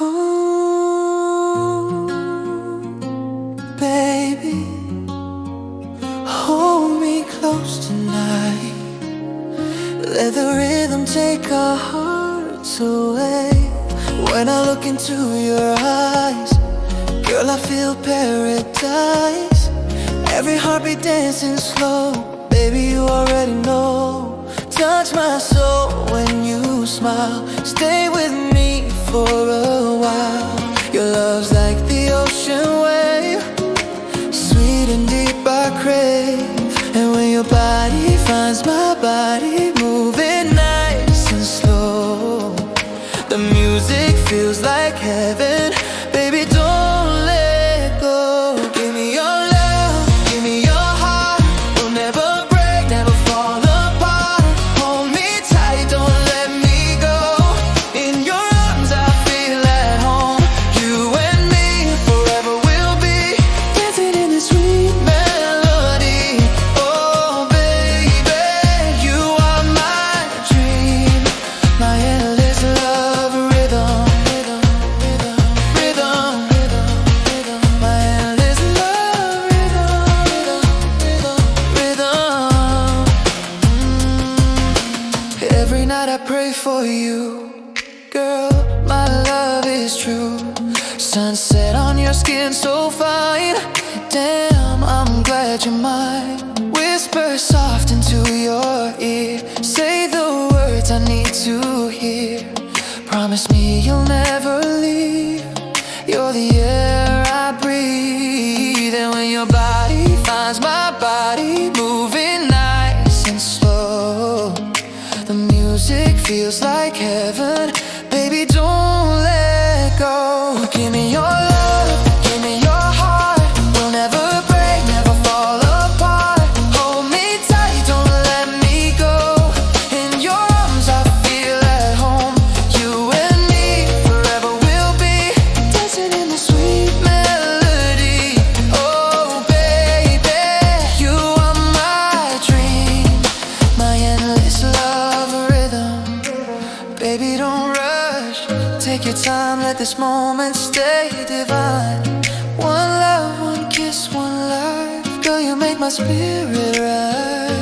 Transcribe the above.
Ooh, baby, hold me close tonight. Let the rhythm take our hearts away. When I look into your eyes, girl, I feel paradise. Every heartbeat dancing slow. Baby, you already know. Touch my soul when you smile. Stay with me for a while. Your love's like the ocean wave, sweet and deep I crave. And when your body finds my body, moving nice and slow, the music feels like heaven. Baby, don't let go. Give me your love, give me your heart. We'll never break, never fall apart. Hold me tight, don't let me go. In your arms I feel at home. You and me forever will be dancing in this sweet melody. Oh baby, you are my dream, my endless love rhythm. My endless love rhythm. Every night I pray for you, girl, my love is true. Sunset on your skin so fine. Damn, I'm glad you're mine. Whisper soft into your ear. Say the words I need to hear. Promise me you'll never leave. You're the air I breathe. And when your body finds my body, moving nice and slow, the music feels like heaven. Baby, don't let go. Give me your love, give me your heart. We'll never break, never fall apart. Hold me tight, don't let me go. In your arms I feel at home. You and me forever will be dancing in the sweet melody. Oh baby, you are my dream, my endless love rhythm. Baby, don't rush, take your time, let this moment stay divine. One love, one kiss, one life. Girl, you make my spirit rise.